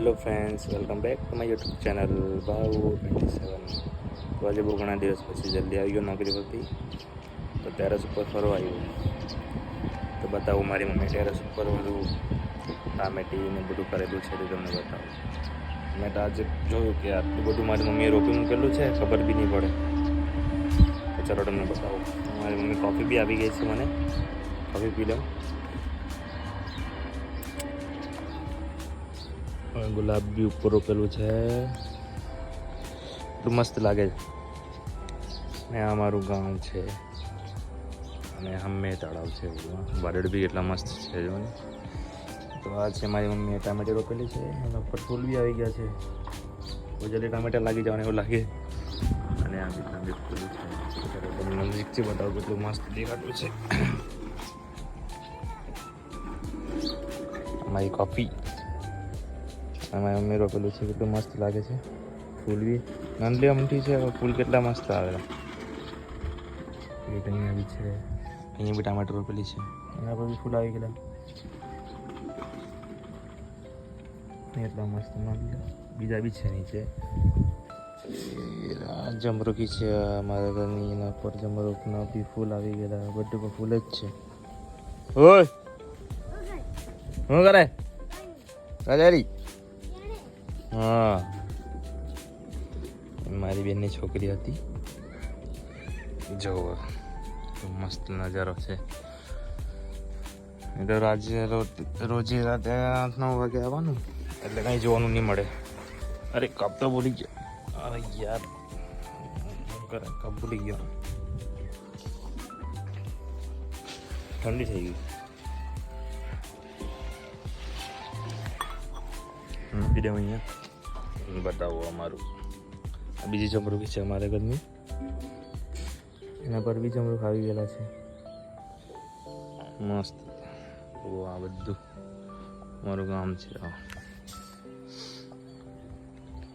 Hello friends, welcome back to my YouTube channel ભાવ 27. તો આજે બહુ ઘણા દિવસ પછી જલ્દી આવી ગયો નોકરી પરથી, તો ટેરેસ ઉપર ફરવા આવ્યો. તો બતાવું મારી મમ્મી ટેરેસ ઉપર બધું ટામેટીને બધું કરેલું છે, તો તમને બતાવું. મેં તો આજે જોયું કે આટલું બધું મારી મમ્મીએ રોપી મૂકેલું છે, ખબર બી નહીં પડે. તો ચાલો તમને બતાવું. મારી મમ્મી કોફી બી આવી ગઈ છે, મને કોફી પી લઉં. ગુલાબ બી ઉપર રોપેલું છે, એટલું મસ્ત લાગે છે. ને આ મારું ગામ છે અને હમે તળાવ છે. વાદળ બી એટલા મસ્ત છે જો ને. તો આ છે મારી મમ્મીએ ટામેટા રોપેલી છે, અને ઉપર ફૂલ બી આવી ગયા છે. તો જલ્દી ટામેટા લાગી જવાને એવું લાગે. અને આ રીતના બી ફૂલ છે. તમને નજીકથી બતાવું કેટલું મસ્ત દેખાતું છે. મારી કોફી અમારી મમ્મી રોપેલું છે, કેટલું મસ્ત લાગે છે. ફૂલ બી નાનલી અમથી છે, ફૂલ કેટલા મસ્ત આવેલા. અહીંયા બી છે, અહીંયા બી ટામેટો રોપેલી છે, એના પર બી ફૂલ આવી ગયેલા. એટલા મસ્ત બીજા બી છે નીચે. જમરૂકી છે મારા ઘરની, એના પર જમરૂકના બી ફૂલ આવી ગયેલા. બધું પર ફૂલ જ છે. ઓય શું કરે રાજારી? હા, મારી બેનની છોકરી હતી. જો મસ્ત નજારો છે. એ તો રોજે રાતે 8-9 વાગે આવવાનું, એટલે કંઈ જોવાનું નહીં મળે. અરે કપ તો ભૂલી ગયો. અરે યાર, કપ ભૂલી ગયો. ઠંડી થઈ ગઈ. વિડીયો અહીંયા બતાવો અમારું. બીજી જમરૂકી છે અમારા ઘરની, એના પર બી જમરૂક આવી ગયેલા છે મસ્ત. આ બધું મારું ગામ છે.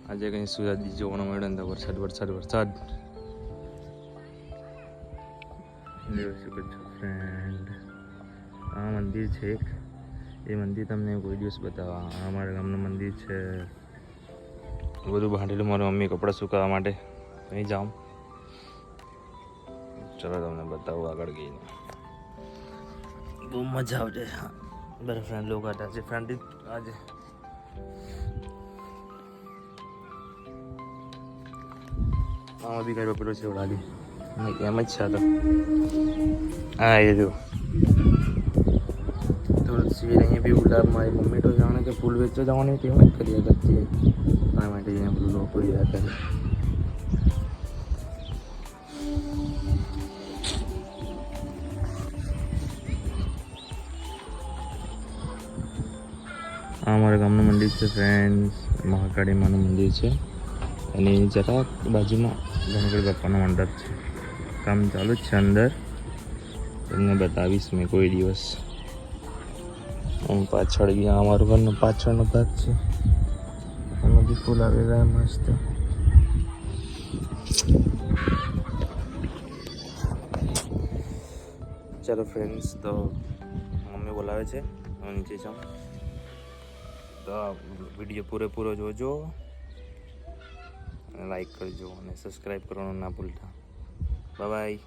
આજે કંઈ સુરત જોવાનું મળે ને તો વરસાદ ફ્રેન્ડ. આ મંદિર છે એક, એ મંદિર તમને કોઈ દિવસ બતાવવા. આ અમારા ગામનું મંદિર છે. બધું બાંધેલું મારી મમ્મી કપડાં સુકાવવા માટે. અહીં જાઉં, ચલો તમને બતાવું આગળ ગઈને. બહુ મજા આવશે. બધા ફ્રેન્ડ લોકો હતા છે. ફ્રેન્ડ આજે આમાં બી કઈ રોપેલું છે ઓલાલી એમ જ છે. તો હા, એ જો તુલસી અહીંયા બી ગુલાબ. મારી મમ્મી તો જાણે કે ફૂલ વેચવા જવાની તેમ જ કર્યા કરતી. આ માટે અહીંયા બધું લોકો રહ્યા કરે. આ અમારા ગામનું મંદિર છે ફ્રેન્ડ્સ, મહાકાળી માનું મંદિર છે. અને જરાક બાજુમાં ગણપતિ બાપાનું મંડપ છે. કામ ચાલુ જ છે અંદર, તમને બતાવીશ મેં કોઈ દિવસ. પાછળ ગયા અમારું ઘરનો પાછળનો ભાગ છે, એમાં બી ફૂલ આવેલા મસ્ત. ચાલો ફ્રેન્ડ્સ, તો મમ્મી બોલાવે છે, હું નીચે જાઉં. તો વિડીયો પૂરેપૂરો જોજો, લાઈક કરજો અને સબસ્ક્રાઈબ કરવાનું ના ભૂલતા. Bye bye.